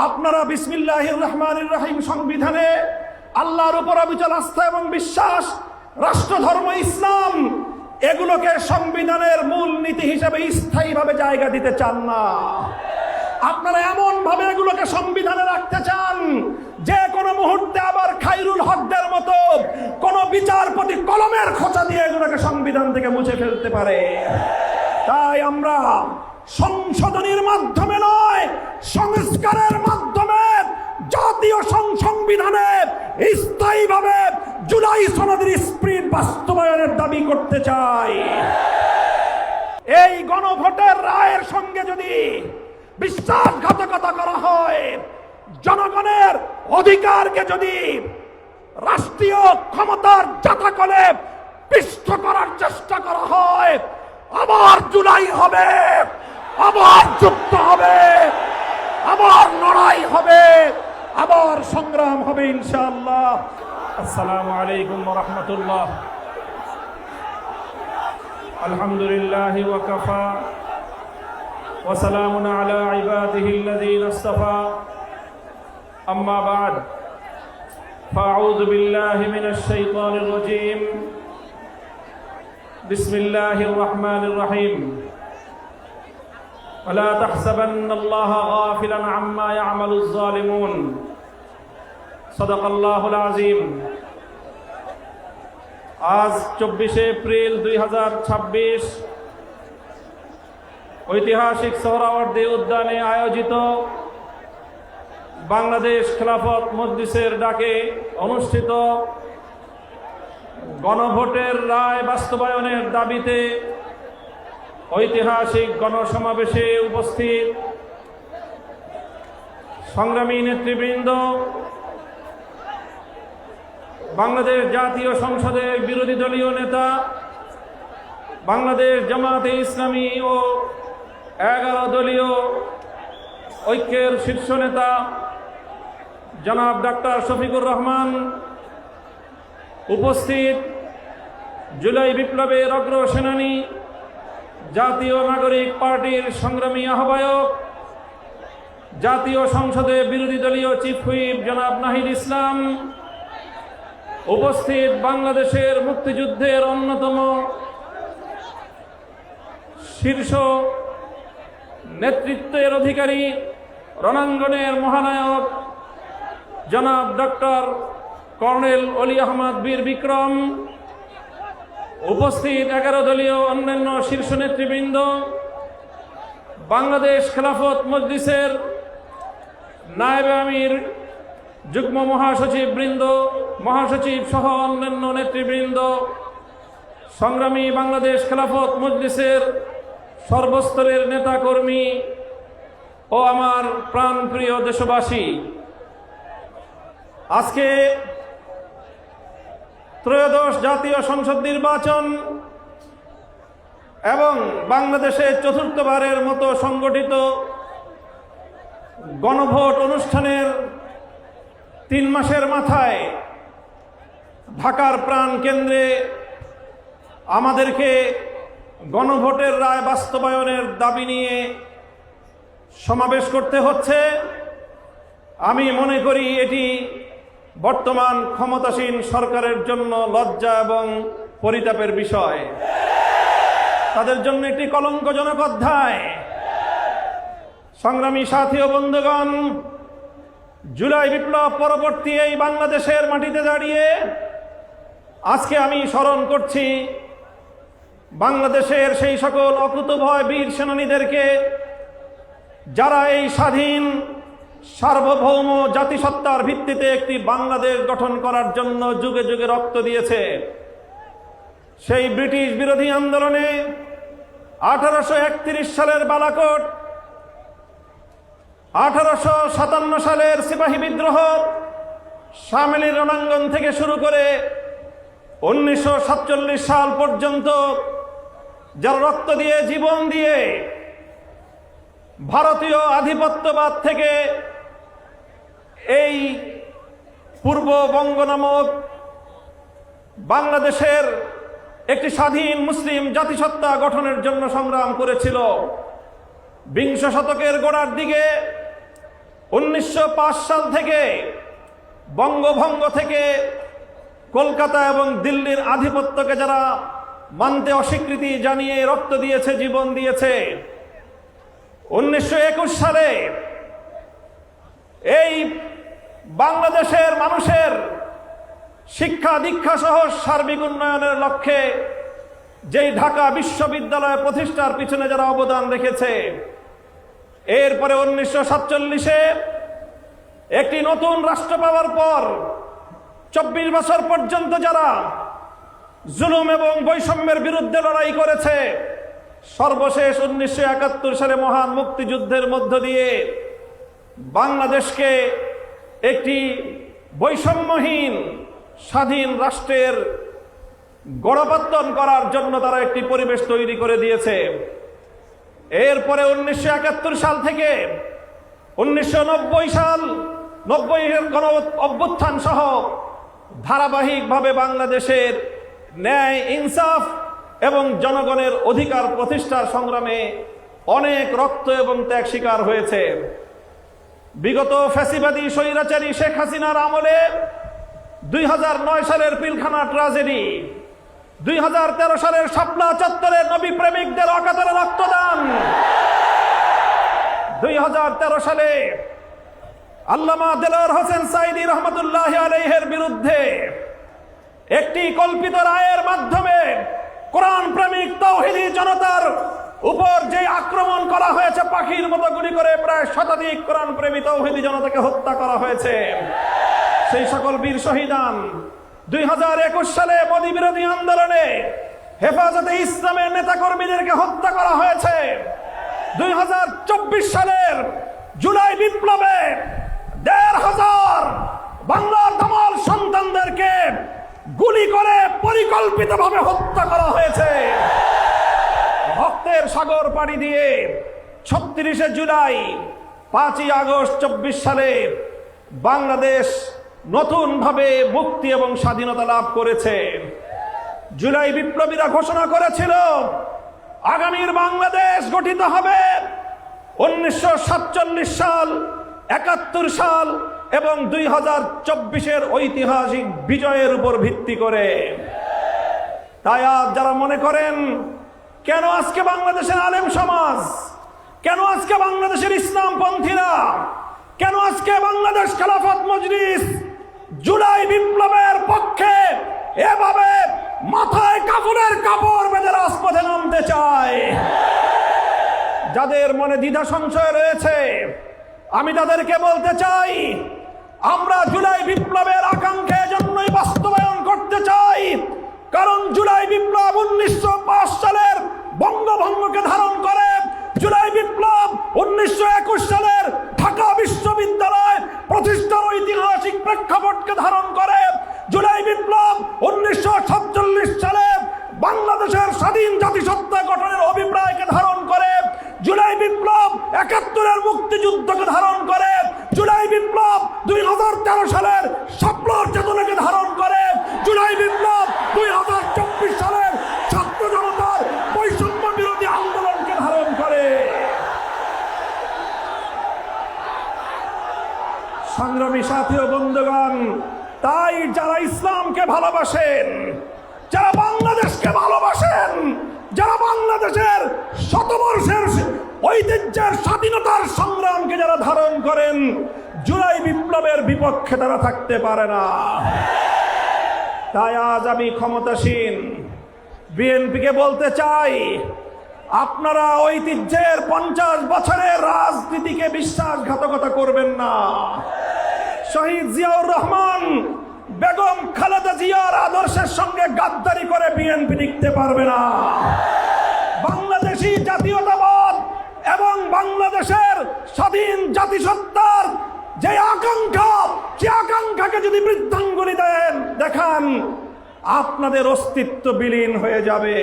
আপনারা বিসমিল্লাহির রহমানির রহিম সংবিধানে আল্লাহর উপর অবিচল আস্থা এবং বিশ্বাস, রাষ্ট্র ধর্ম ইসলাম, এগুলোকে সংবিধানের মূল নীতি হিসেবে স্থায়ীভাবে জায়গা দিতে চান না। আপনারা এমন ভাবে এগুলোকে সংবিধানে রাখতে চান যে কোনো মুহূর্তে আবার খায়রুল হকদের মতো কোন বিচারপতি কলমের খোঁচা দিয়ে এগুলোকে সংবিধান থেকে মুছে ফেলতে পারে। তাই আমরা সংশোধনীর মাধ্যমে নয়, সংস্কারের মাধ্যমে জাতীয় সংবিধানে স্থায়ীভাবে জুলাই সনদের স্পিরিট বাস্তবায়নের দাবি করতে চাই। এই গণভোটের রায়ের সঙ্গে যদি বিশ্বাসঘাতকতা করা হয়, জনগণের অধিকারকে যদি রাষ্ট্রীয় ক্ষমতার জাতাকলে পিষ্ট করার চেষ্টা করা হয়, আবার জুলাই হবে, আবার যুদ্ধ হবে, আবার লড়াই হবে, আবার সংগ্রাম হবে ইনশাআল্লাহ। আসসালামু আলাইকুম ওয়া রাহমাতুল্লাহ। আলহামদুলিল্লাহি ওয়া কাফা ওয়া সালামুন আলা ইবাদিহিল্লাযীনা ইসতাফা। আম্মা বা'দ, ফাআউযু বিল্লাহি মিনাশ শাইতানির রাজীম। বিসমিল্লাহির রহমানির রহিম। ولا تحسبن الله غافلا عما يعمل الظالمون صدق الله العظيم। আজ 24 এপ্রিল 2026 ঐতিহাসিক সোহরাওয়ার্দী উদ্যানে আয়োজিত বাংলাদেশ খেলাফত মজলিসের ডাকে অনুষ্ঠিত গণভোটের রায় বাস্তবায়নের দাবিতে ঐতিহাসিক গণসমাবেশে উপস্থিত সংগ্রামী নেতৃবৃন্দ, বাংলাদেশ জাতীয় সংসদের বিরোধী দলীয় নেতা, বাংলাদেশ জামাতে ইসলামী ও 11 দলীয় ঐক্যের শীর্ষ নেতা জনাব ডাক্তার শফিকুর রহমান, উপস্থিত জুলাই বিপ্লবের অগ্রসেনানী জাতীয় নাগরিক পার্টির সংগ্রামী আহ্বায়ক, জাতীয় সংসদে বিরোধী দলীয় চিফ হুইপ জনাব নাহিদ ইসলাম, উপস্থিত বাংলাদেশের মুক্তিযুদ্ধের অন্যতম শীর্ষ নেতৃত্বের অধিকারী, রণাঙ্গনের মহানায়ক জনাব ডক্টর কর্নেল অলি আহমদ বীর বিক্রম, উপস্থিত 11 দলীয় অন্যান্য শীর্ষ নেতৃবৃন্দ, বাংলাদেশ খেলাফত মজলিসের নায়েবে আমির, যুগ্ম মহাসচিব বৃন্দ, মহাসচিব সহ অন্যান্য নেতৃবৃন্দ, সংগ্রামী বাংলাদেশ খেলাফত মজলিসের সর্বস্তরের নেতাকর্মী ও আমার প্রাণপ্রিয় দেশবাসী, আজকে ত্রয়োদশ জাতীয় সংসদ নির্বাচন এবং বাংলাদেশে চতুর্থবারের মতো সংগঠিত গণভোট অনুষ্ঠানের 3 মাসের মাথায় ঢাকার প্রাণ কেন্দ্রে আমাদেরকে গণভোটের রায় বাস্তবায়নের দাবি নিয়ে সমাবেশ করতে হচ্ছে। আমি মনে করি এটি বর্তমান ক্ষমতাসীন সরকারের জন্য লজ্জা এবং পরিতাপের বিষয়, তাদের জন্য একটি কলঙ্কজনক অধ্যায়। সংগ্রামী সাথী ও বন্ধুগণ, জুলাই বিপ্লব পরবর্তী এই বাংলাদেশের মাটিতে দাঁড়িয়ে আজকে আমি স্মরণ করছি বাংলাদেশের সেই সকল অকুতোভয় বীর সেনানীদেরকে যারা এই স্বাধীন সার্বভৌম জাতিসত্তার ভিত্তিতে একটি বাংলাদেশ গঠন করার জন্য যুগে যুগে রক্ত দিয়েছে। সেই ব্রিটিশ বিরোধী আন্দোলনে 1831 সালের বালাকোট, 1857 সালের সিপাহী বিদ্রোহ, শামেলির রণাঙ্গন থেকে শুরু করে 1947 সাল পর্যন্ত যারা রক্ত দিয়ে, জীবন দিয়ে ভারতীয় আধিপত্যবাদ থেকে এই পূর্ববঙ্গ নামক বাংলাদেশের একটি স্বাধীন মুসলিম জাতিসত্তা গঠনের জন্য সংগ্রাম করেছিল। 20 শতকের গোড়ার দিকে 1905 সাল থেকে বঙ্গভঙ্গ থেকে কলকাতা এবং দিল্লির আধিপত্যকে যারা মানতে অস্বীকৃতি জানিয়ে রক্ত দিয়েছে, জীবন দিয়েছে, 1921 সালে এই বাংলাদেশের মানুষের শিক্ষা দীক্ষা সহ সার্বিক উন্নয়নের লক্ষ্যে যেই ঢাকা বিশ্ববিদ্যালয় প্রতিষ্ঠার পিছনে যারা অবদান রেখেছে, এরপরে 1947-এ একটি নতুন রাষ্ট্র পাওয়ার পর 24 বছর পর্যন্ত যারা জুলুম এবং বৈষম্যের বিরুদ্ধে লড়াই করেছে, সর্বশেষ 1971 সালে মহান মুক্তিযুদ্ধের মধ্য দিয়ে বাংলাদেশকে একটি বৈষম্যহীন স্বাধীন রাষ্ট্রের গড়পত্তন করার জন্য তারা একটি পরিবেশ তৈরি করে দিয়েছে। এরপরে 1971 সাল থেকে 1990 সাল 90-এর গণ অভ্যুত্থান সহ ধারাবাহিকভাবে বাংলাদেশের ন্যায়, ইনসাফ এবং জনগণের অধিকার প্রতিষ্ঠার সংগ্রামে অনেক রক্ত এবং ত্যাগ স্বীকার হয়েছে। বিগত ফ্যাসিবাদী স্বৈরাচারী শেখ হাসিনার আমলে 2009 সালের পিলখানা ট্রাজেডি, 2013 সালের শাপলা চত্বরের নবী প্রেমিকদের অকাতরে রক্তদান, 2013 সালে আল্লামা দেলোয়ার হোসেন সাঈদী রহমতুল্লাহ আলাইহির বিরুদ্ধে একটি কল্পিত রায়ের মাধ্যমে কোরআন প্রেমিক তাওহীদি জনতার উপর যে আক্রমণ করা হয়েছে, পাখির মতো গুলি করে প্রায় শতাধিক কোরআন প্রেমী তাওহীদি জনতাকে হত্যা করা হয়েছে। সেই সকল বীর শহীদান 2021 সালে মোদী বিরোধী আন্দোলনে হেফাজতে ইসলামের নেতাকর্মীদেরকে হত্যা করা হয়েছে। 2024 সালের জুলাই বিপ্লবে 1,500 বাংলার দামাল সন্তানদেরকে গুলি করে পরিকল্পিতভাবে হত্যা করা হয়েছে। রক্তের সাগর পাড়ি দিয়ে 36শে জুলাই 5ই আগস্ট 24 সালে বাংলাদেশ নতুনভাবে মুক্তি এবং স্বাধীনতা লাভ করেছে। জুলাই বিপ্লবীরা ঘোষণা করেছিল আগামীর বাংলাদেশ গঠিত হবে 1947 সাল, 71 সাল এবং 2024-এর ঐতিহাসিক বিজয়ের উপর ভিত্তি করে। তাই আজ যারা মনে করেন কেন আজকে বাংলাদেশের আলেম সমাজ, কেন আজকে বাংলাদেশের ইসলামপন্থীরা, কেন আজকে বাংলাদেশ খেলাফত মজলিস জুলাই বিপ্লবের পক্ষে এভাবে মাথায় কাপড়ের কাপড় বেঁধে রাজপথে নামতে চায়, যাদের মনে দ্বিধা সংশয় রয়েছে, আমি তাদেরকে বলতে চাই, আমরা জুলাই বিপ্লবের আকাঙ্ক্ষা জন্যই বাস্তবায়ন করতে চাই। কারণ জুলাই বিপ্লব 1905 সালের বঙ্গভঙ্গকে ধারণ করে, জুলাই বিপ্লব 1921 সালের ঢাকা বিশ্ববিদ্যালয় প্রতিষ্ঠার ঐতিহাসিক প্রেক্ষাপটকে ধারণ করে, জুলাই বিপ্লব 1947 সালে বাংলাদেশের স্বাধীন জাতিসত্তা গঠনের অভিপ্রায়কে ধারণ করে, জুলাই বিপ্লব 71-এর মুক্তিযুদ্ধকে ধারণ করে, জুলাই বিপ্লব 2013 সালের শাপলার চেতনাকে ধারণ করে, জুলাই বিপ্লব 2024 সালের ছাত্র জনতার বৈষম্য বিরোধী আন্দোলনকে ধারণ করে। সংগ্রামী সাথী ও বন্ধুগণ, তাই যারা ইসলামকে ভালোবাসেন, যারা বাংলাদেশকে ভালোবাসেন, যারা বাংলাদেশের শতবর্ষের ঐতিহ্যের স্বাধীনতার সংগ্রামকে যারা ধারণ করেন, জুলাই বিপ্লবের বিপক্ষে তারা থাকতে পারে না। তাই আজ আমি ক্ষমতাসীন বিএনপিকে বলতে চাই, আপনারা ঐতিহ্যের 50 বছরের রাজনীতিকে বিশ্বাসঘাতকতা করবেন না। শহীদ জিয়াউর রহমান, বেগম খালেদা জিয়ার আদর্শের সঙ্গে গাদ্দারি করে বিএনপি টিকতে পারবে না। বাংলাদেশি জাতীয়তাবাদ এবং বাংলাদেশের স্বাধীন জাতিসত্তার যে আকাঙ্ক্ষা, সে আকাঙ্ক্ষাকে যদি বৃদ্ধাঙ্গুলি দেখান, আপনাদের অস্তিত্ব বিলীন হয়ে যাবে।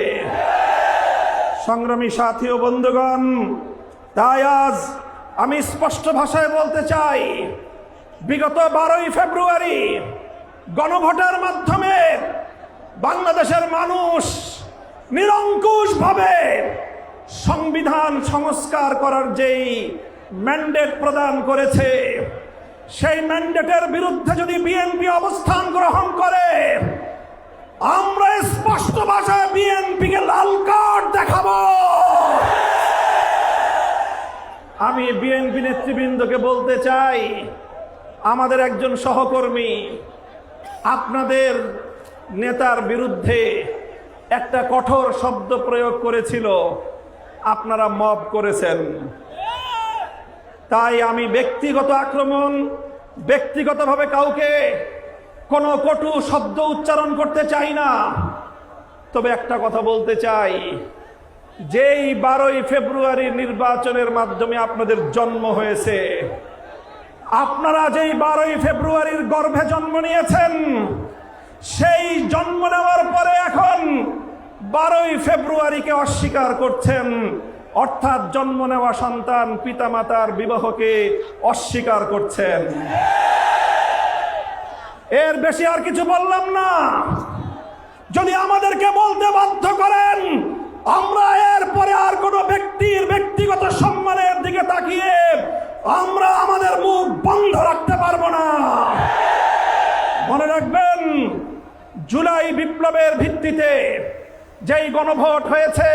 সংগ্রামী সাথী ও বন্ধুগণ, তাই আজ আমি স্পষ্ট ভাষায় বলতে চাই, বিগত 12ই ফেব্রুয়ারি গণভোটের মাধ্যমে বাংলাদেশের মানুষ নিরঙ্কুশভাবে সংবিধান সংস্কার করার যেই ম্যান্ডেট প্রদান করেছে, সেই ম্যান্ডেটের বিরুদ্ধে যদি বিএনপি অবস্থান গ্রহণ করে, আমরা স্পষ্ট ভাষায় বিএনপিকে লাল কার্ড দেখাবো। আমি বিএনপি নেতৃবৃন্দকে বলতে চাই, আমাদের একজন সহকর্মী আপনাদের নেতার বিরুদ্ধে একটা কঠোর শব্দ প্রয়োগ করেছিল, আপনারা মব করেছেন। তাই আমি ব্যক্তিগত আক্রমণ, ব্যক্তিগতভাবে কাউকে কোনো কটু শব্দ উচ্চারণ করতে চাই না। তবে একটা কথা বলতে চাই, যেই 12ই ফেব্রুয়ারি নির্বাচনের মাধ্যমে আপনাদের জন্ম হয়েছে, আপনারা যেই 12ই ফেব্রুয়ারির গর্ভে জন্ম নিয়েছেন, সেই জন্ম নেওয়ার পরে এখন 12ই ফেব্রুয়ারিকে অস্বীকার করছেন, অর্থাৎ জন্ম নেওয়া সন্তান পিতামাতার বিবাহকে অস্বীকার করছেন। এর বেশি আর কিছু বললাম না। যদি আমাদেরকে বলতে বাধ্য করেন, আমরা এরপরে আর কোনো ব্যক্তির ব্যক্তিগত সম্মানের দিকে তাকিয়ে আমরা আমাদের মুখ বন্ধ রাখতে পারবো না। মনে রাখবেন, জুলাই বিপ্লবের ভিত্তিতে যেই গণভোট হয়েছে,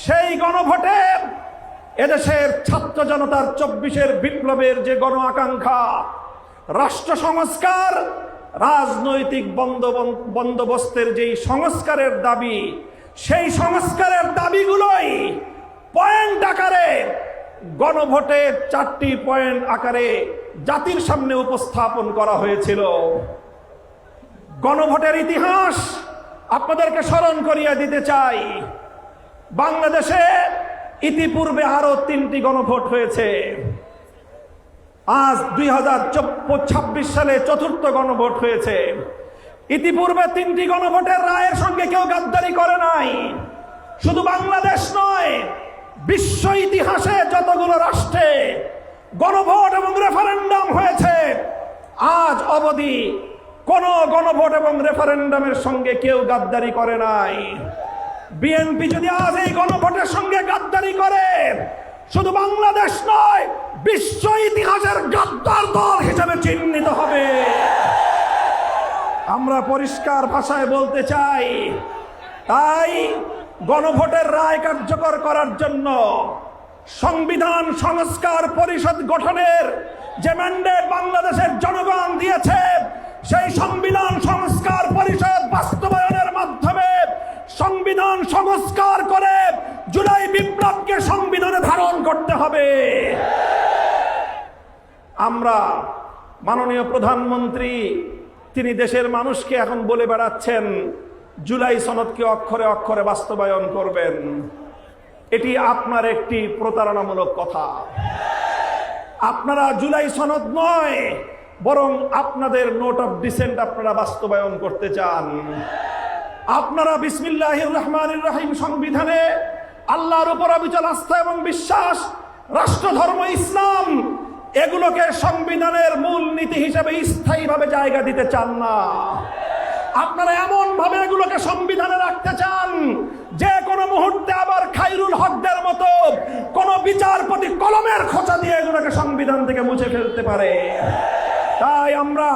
সেই গণভোটে এদেশের ছাত্র জনতার 24-এর বিপ্লবের যে গণ আকাঙ্ক্ষা, রাষ্ট্র সংস্কার, রাজনৈতিক বন্দোবস্তের যেই সংস্কারের দাবি, সেই সংস্কারের দাবিগুলোই পয়েন্ট আকারে গণভোটে 4টি পয়েন্ট আকারে জাতির সামনে উপস্থাপন করা হয়েছিল। গণভোটের ইতিহাস আপনাদেরকে স্মরণ করিয়ে দিতে চাই। বাংলাদেশে ইতিপূর্বে আরো 3টি গণভোট হয়েছে। আজ 2026 সালে 4র্থ গণভোট হয়েছে। ইতিপূর্বে 3টি গণভোটের রায়ের সঙ্গে কেউ গাদ্দারি করে নাই। শুধু বাংলাদেশ নয়, বিশ্ব ইতিহাসে যতগুলো রাষ্ট্রে গণভোট এবং রেফারেন্ডাম হয়েছে, আজ অবধি কোন গণভোট এবং রেফারেন্ডামের সঙ্গে কেউ গাদ্দারি করে নাই। বিএনপি যদি আজ এই গণভোটের সঙ্গে গাদ্দারি করে, শুধু বাংলাদেশ নয়, বিশ্ব ইতিহাসের গাদ্দার দল হিসেবে চিহ্নিত হবে। আমরা পরিষ্কার ভাষায় বলতে চাই, তাই গণভোটের রায় কার্যকর করার জন্য সংবিধান সংস্কার পরিষদ গঠনের যে ম্যান্ডেট বাংলাদেশের জনগণ দিয়েছে, সেই সংবিধান সংস্কার পরিষদ বাস্তবায়নের মাধ্যমে সংবিধান সংস্কার করে জুলাই বিপ্লবকে সংবিধানে ধারণ করতে হবে। আমরা মাননীয় প্রধানমন্ত্রী, তিনি দেশের মানুষকে এখন বলে বেড়াচ্ছেন জুলাই সনদকে অক্ষরে অক্ষরে বাস্তবায়ন করবেন। এটি আপনার একটি প্রতারণামূলক কথা। আপনারা জুলাই সনদ নয়, বরং আপনাদের নোট অফ ডিসেন্ট আপনারা বাস্তবায়ন করতে চান। আপনারা বিসমিল্লাহির রহমানির রহিম সংবিধানে আল্লাহর উপর অবিচল আস্থা এবং বিশ্বাস, রাষ্ট্রধর্ম ইসলাম, এগুলোকে সংবিধানের মূল নীতি হিসেবে স্থায়ীভাবে জায়গা দিতে চান না। আপনারা এমন ভাবে এগুলোকে সংবিধানে রাখতে চান যে কোনো মুহূর্তে আবার খায়রুল হকদের মতো কোন বিচারপতি কলমের খোঁচা দিয়ে এগুলোকে সংবিধান থেকে মুছে ফেলতে পারে। তাই আমরা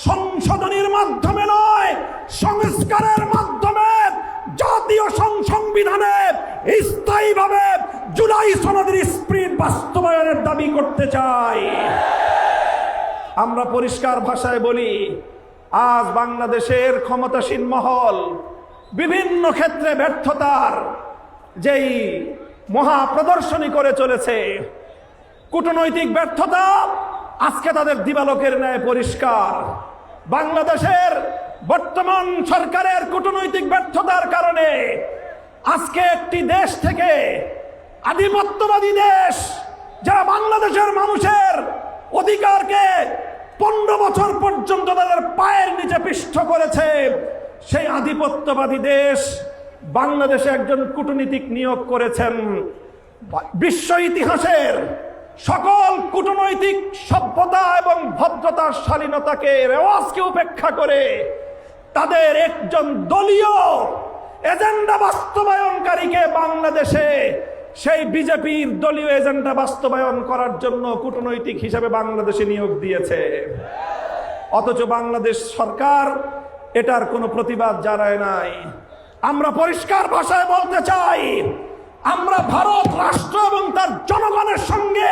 সংশোধনীর মাধ্যমে নয়, সংস্কারের মাধ্যমে জাতীয় সংবিধানে স্থায়ীভাবে জুলাই সনদের স্পিরিট বাস্তবায়নের দাবি করতে চাই। আমরা পরিষ্কার ভাষায় বলি, আজ বাংলাদেশের ক্ষমতাসীন মহল বিভিন্ন ক্ষেত্রে ব্যর্থতার যেই মহা প্রদর্শনী করে চলেছে, কূটনৈতিক ব্যর্থতা আজকে তাদের দিবালোকের ন্যায় পরিষ্কার। বাংলাদেশের বর্তমান সরকারের কূটনৈতিক ব্যর্থতার কারণে আজকে একটি দেশ থেকে, আধিপত্যবাদী দেশ যারা বাংলাদেশের মানুষের অধিকারকে 15 বছর পর্যন্ত তাদের পায়ের নিচে পিষ্ট করেছে, সেই আধিপত্যবাদী দেশ বাংলাদেশে একজন কূটনীতিক নিয়োগ করেছেন। বিশ্ব ইতিহাসের সকল কূটনৈতিক সভ্যতা এবং ভদ্রতার শালীনতাকে, রেওয়াজকে উপেক্ষা করে তাদের একজন দলীয় এজেন্ডা বাস্তবায়নকারীকে বাংলাদেশে সেই বিজেপির দলীয় এজেন্ডা বাস্তবায়ন করার জন্য কূটনৈতিক হিসাবে বাংলাদেশে নিয়োগ দিয়েছে। অথচ বাংলাদেশ সরকার এটার কোনো প্রতিবাদ জানায় নাই। আমরা পরিষ্কার ভাষায় বলতে চাই, আমরা ভারত রাষ্ট্র এবং তার জনগণের সঙ্গে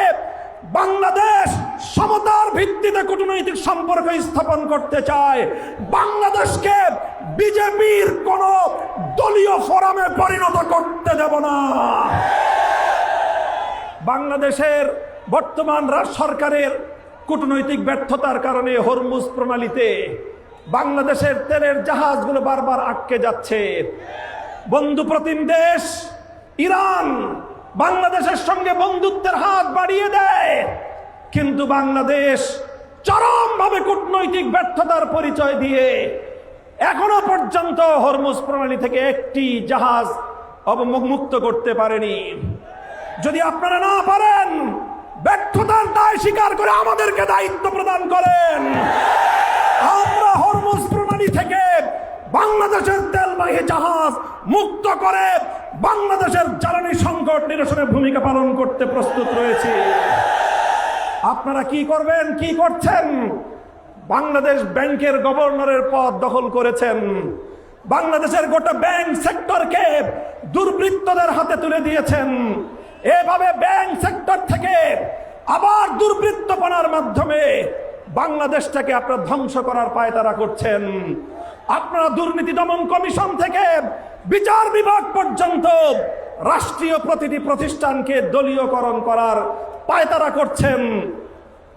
বাংলাদেশ সমতার ভিত্তিতে কূটনৈতিক সম্পর্ক স্থাপন করতে চায়। বাংলাদেশকে বিজেপির কোন দলীয় ফোরামে পরিণত করতে দেব না। বাংলাদেশের বর্তমান সরকারের কূটনৈতিক ব্যর্থতার কারণে হরমুজ প্রণালীতে বাংলাদেশের তেলের জাহাজগুলো বারবার আটকে যাচ্ছে। বন্ধু প্রতিম দেশ ইরান বাংলাদেশের সঙ্গে বন্ধুত্বের হাত বাড়িয়ে দেয়, কিন্তু বাংলাদেশ চরমভাবে কূটনৈতিক ব্যর্থতার পরিচয় দিয়ে এখনো পর্যন্ত হরমুজ প্রণালী থেকে একটি জাহাজ অবমুক্ত করতে পারেনি। যদি আপনারা না পারেন, ব্যর্থতার দায় স্বীকার করে আমাদেরকে দায়িত্ব প্রদান করেন। আমরা হরমুজ প্রণালী থেকে বাংলাদেশের তেলবাহী জাহাজ মুক্ত করে বাংলাদেশের জ্বালানি সংকট নিরসনে ভূমিকা পালন করতে প্রস্তুত রয়েছে। আপনারা কি করবেন, কি করছেন? বাংলাদেশ ব্যাংকের গভর্নরের পদ দখল করেছেন। বাংলাদেশের গোটা ব্যাংক সেক্টরকে দুর্বৃত্তদের হাতে তুলে দিয়েছেন। এভাবে ব্যাংক সেক্টর থেকে আবার দুর্বৃত্তপনার মাধ্যমে বাংলাদেশটাকে আপনারা ধ্বংস করার পায়তারা করছেন। আপনারা দুর্নীতি দমন কমিশন থেকে বিচার বিভাগ পর্যন্ত রাষ্ট্রীয় প্রতিটি প্রতিষ্ঠানকে দলীয়করণ করার পায়তারা করছেন।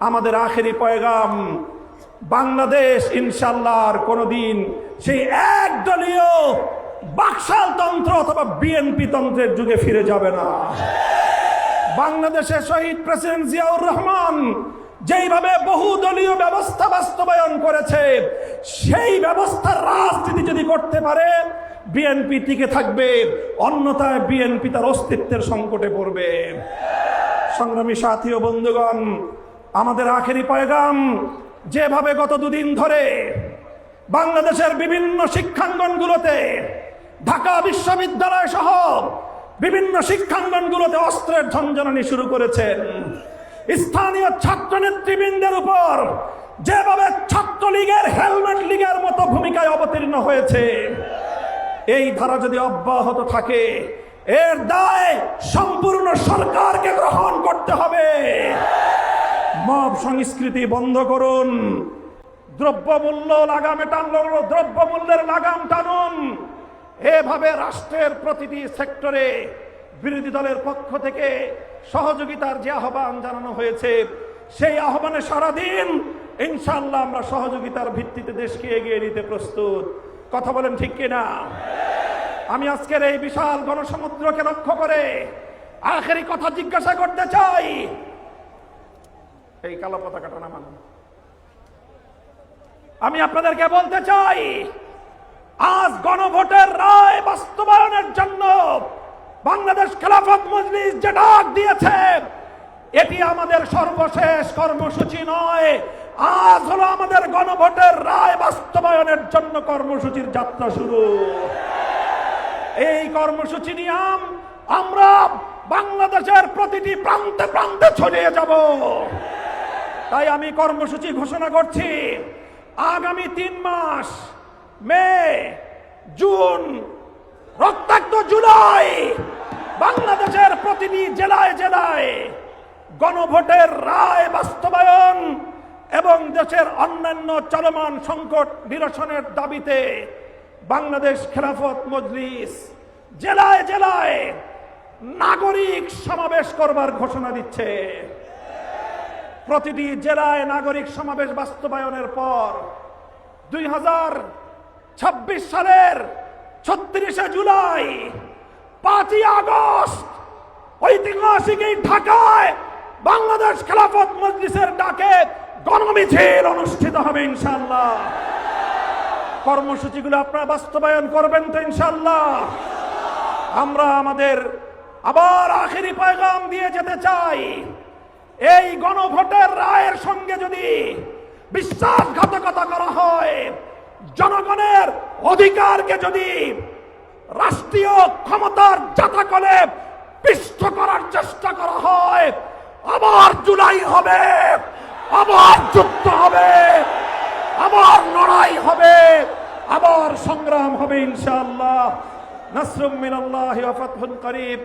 আমাদের আখেরি পয়গাম, বাংলাদেশ ইনশাআল্লাহ আর কোনোদিন সেই একদলীয় বাকশাল তন্ত্র অথবা বিএনপি তন্ত্রের যুগে ফিরে যাবে না। বাংলাদেশের শহীদ প্রেসিডেন্ট জিয়াউর রহমান যেইভাবে বহুদলীয় ব্যবস্থা বাস্তবায়ন করেছে, সেই ব্যবস্থার রাজনীতি যদি করতে পারে বিএনপি টিকে থাকবে, অন্যথায় বিএনপি তার অস্তিত্বের সংকটে পড়বে। সংগ্রামী সাথী ও বন্ধুগণ, আমাদের আখেরি পয়গাম, যেভাবে গত দুদিন ধরে বাংলাদেশের বিভিন্ন শিক্ষাঙ্গনগুলোতে, ঢাকা বিশ্ববিদ্যালয় সহ বিভিন্ন শিক্ষাঙ্গনগুলোতে অস্ত্রের ঝনঝনানি শুরু করেছেন, স্থানীয় ছাত্র নেতৃবৃন্দের উপর যেভাবে ছাত্রলীগের হেলমেট লীগের মতো ভূমিকায় অবতীর্ণ হয়েছে, এই ধারা যদি অব্যাহত থাকে এর দায় সম্পূর্ণ সরকারকে গ্রহণ করতে হবে। মব সংস্কৃতি বন্ধ করুন, দ্রব্যমূল্য লাগামে টানল, দ্রব্যমূল্যের লাগাম টানুন। এভাবে রাষ্ট্রের প্রতিটি সেক্টরে বিরোধী দলের পক্ষ থেকে সহযোগিতার যে আহ্বান জানানো হয়েছে, সেই আহ্বানে সারাদিন ইনশাআল্লাহ আমরা সহযোগিতার ভিত্তিতে দেশকে এগিয়ে নিতে প্রস্তুত। কথা বলেন ঠিক কিনা? আমি আজকের এই বিশাল গণসমুদ্রকে লক্ষ্য করে আখেরি কথা জিজ্ঞাসা করতে চাই। এই কালো পতাকাটা নামান। আমি আপনাদেরকে বলতে চাই, আজ গণভোটের রায় বাস্তবায়নের জন্য বাংলাদেশ খেলাফত মজলিস যে ডাক দিয়েছে, এটি আমাদের সর্বশেষ কর্মসূচি নয়। আজ হলো আমাদের গণভোটের রায় বাস্তবায়নের জন্য কর্মসূচির যাত্রা শুরু। এই কর্মসূচি নিয়ে আমরা বাংলাদেশের প্রতিটি প্রান্তে প্রান্তে ছড়িয়ে যাব। তাই আমি কর্মসূচি ঘোষণা করছি, আগামী 3 মাস, মে, জুন, রক্তাক্ত জুলাই, বাংলাদেশের প্রতিটি জেলায় জেলায় গণভোটের রায় বাস্তবায়ন এবং দেশের অন্যান্য চলমান সংকট নিরসনের দাবিতে বাংলাদেশ খেলাফত মজলিস জেলায় জেলায় নাগরিক সমাবেশ করবার ঘোষণা দিচ্ছে। প্রতিটি জেলায় নাগরিক সমাবেশ বাস্তবায়নের পর 2026 সালের 36শে জুলাই, 5ই আগস্ট ঐতিহাসিক এই ঢাকায় বাংলাদেশ খেলাফত মজলিসের ডাকে গণমিছিল অনুষ্ঠিত হবে ইনশাআল্লাহ। কর্মসূচিগুলো আপনারা বাস্তবায়ন করবেন তো ইনশাআল্লাহ? আমরা আমাদের আবার আখেরি পয়গাম দিয়ে যেতে চাই, এই গণভোটের রায়ের সঙ্গে যদি বিশ্বাসঘাতকতা করা হয়, জনগণের অধিকারকে যদি রাষ্ট্রীয় ক্ষমতার জাতাকলে পিষ্ট করার চেষ্টা করা হয়, আবার জুলাই হবে, আবার যুদ্ধ হবে, আবার লড়াই হবে, আবার সংগ্রাম হবে ইনশাআল্লাহ। নাসরুম মিনাল্লাহি ওয়া ফাতহুন করিব।